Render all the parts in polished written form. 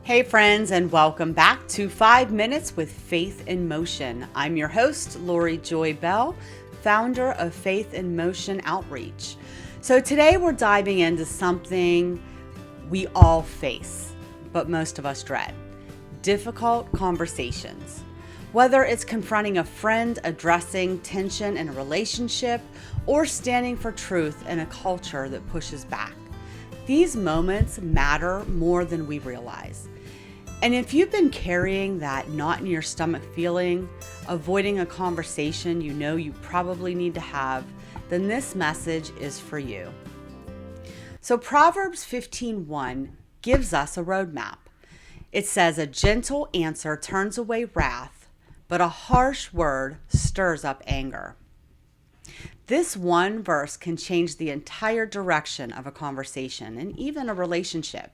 Hey, friends, and welcome back to 5 Minutes with Faith in Motion. I'm your host, Lori Joy Bell, founder of Faith in Motion Outreach. So, today we're diving into something we all face, but most of us dread: difficult conversations. Whether it's confronting a friend, addressing tension in a relationship, or standing for truth in a culture that pushes back. These moments matter more than we realize. And if you've been carrying that knot in your stomach feeling, avoiding a conversation you know you probably need to have, then this message is for you. So Proverbs 15:1 gives us a roadmap. It says, "A gentle answer turns away wrath, but a harsh word stirs up anger." This one verse can change the entire direction of a conversation and even a relationship.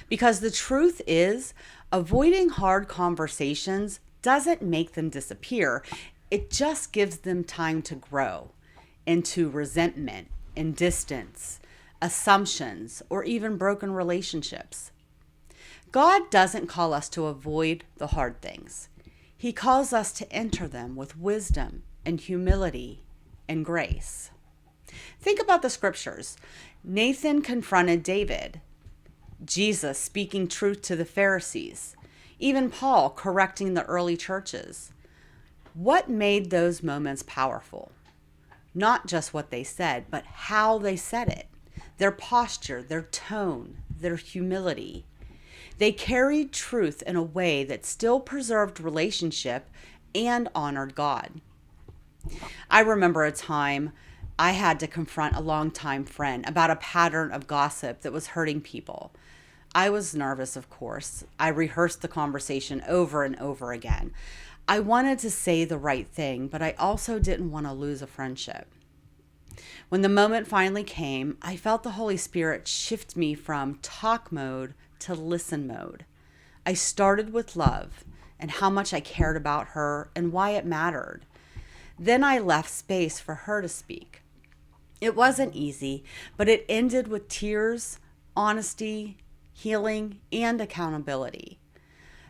Because the truth is, avoiding hard conversations doesn't make them disappear. It just gives them time to grow into resentment and distance, assumptions, or even broken relationships. God doesn't call us to avoid the hard things. He calls us to enter them with wisdom and humility and grace. Think about the scriptures. Nathan confronted David, Jesus speaking truth to the Pharisees, even Paul correcting the early churches. What made those moments powerful? Not just what they said, but how they said it, their posture, their tone, their humility. They carried truth in a way that still preserved relationship and honored God. I remember a time I had to confront a longtime friend about a pattern of gossip that was hurting people. I was nervous, of course. I rehearsed the conversation over and over again. I wanted to say the right thing, but I also didn't want to lose a friendship. When the moment finally came, I felt the Holy Spirit shift me from talk mode to listen mode. I started with love and how much I cared about her and why it mattered. Then I left space for her to speak. It wasn't easy, but it ended with tears, honesty, healing, and accountability.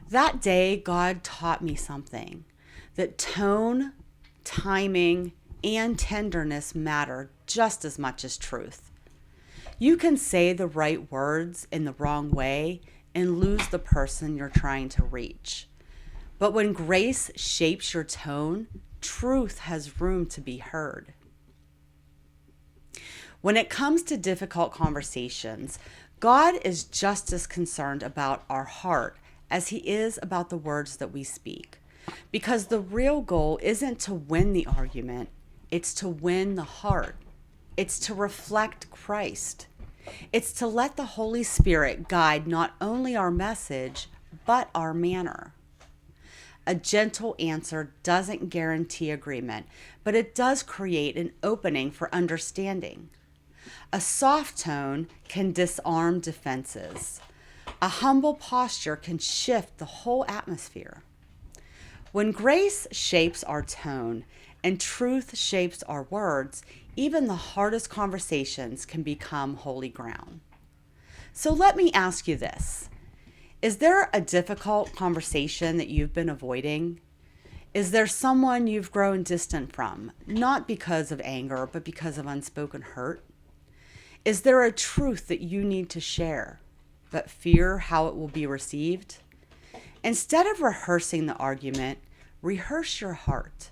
That day, God taught me something: that tone, timing, and tenderness matter just as much as truth. You can say the right words in the wrong way and lose the person you're trying to reach. But when grace shapes your tone, truth has room to be heard. When it comes to difficult conversations, God is just as concerned about our heart as he is about the words that we speak. Because the real goal isn't to win the argument, it's to win the heart. It's to reflect Christ. It's to let the Holy Spirit guide not only our message, but our manner. A gentle answer doesn't guarantee agreement, but it does create an opening for understanding. A soft tone can disarm defenses. A humble posture can shift the whole atmosphere. When grace shapes our tone and truth shapes our words, even the hardest conversations can become holy ground. So let me ask you this. Is there a difficult conversation that you've been avoiding? Is there someone you've grown distant from, not because of anger, but because of unspoken hurt? Is there a truth that you need to share, but fear how it will be received? Instead of rehearsing the argument, rehearse your heart.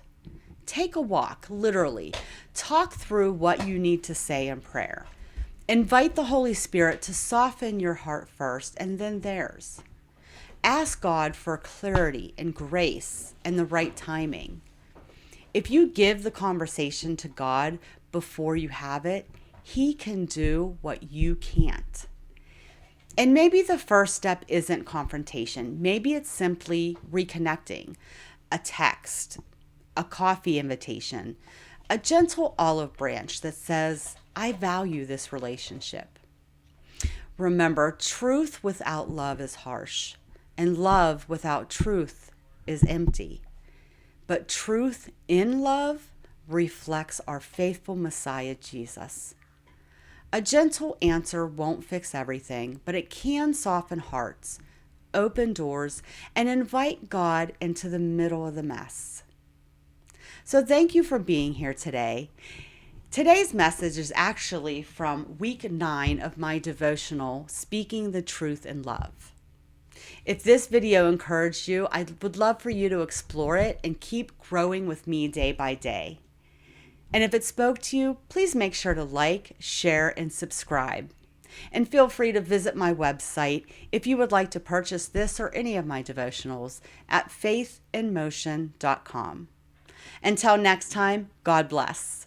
Take a walk, literally. Talk through what you need to say in prayer. Invite the Holy Spirit to soften your heart first and then theirs. Ask God for clarity and grace and the right timing. If you give the conversation to God before you have it, he can do what you can't. And maybe the first step isn't confrontation. Maybe it's simply reconnecting, a text, a coffee invitation, a gentle olive branch that says, "I value this relationship." Remember, truth without love is harsh, and love without truth is empty. But truth in love reflects our faithful Messiah, Jesus. A gentle answer won't fix everything, but it can soften hearts, open doors and invite God into the middle of the mess. So thank you for being here today. Today's message is actually from week 9 of my devotional, Speaking the Truth in Love. If this video encouraged you, I would love for you to explore it and keep growing with me day by day. And if it spoke to you, please make sure to like, share, and subscribe. And feel free to visit my website if you would like to purchase this or any of my devotionals at faithinmotion.com. Until next time, God bless.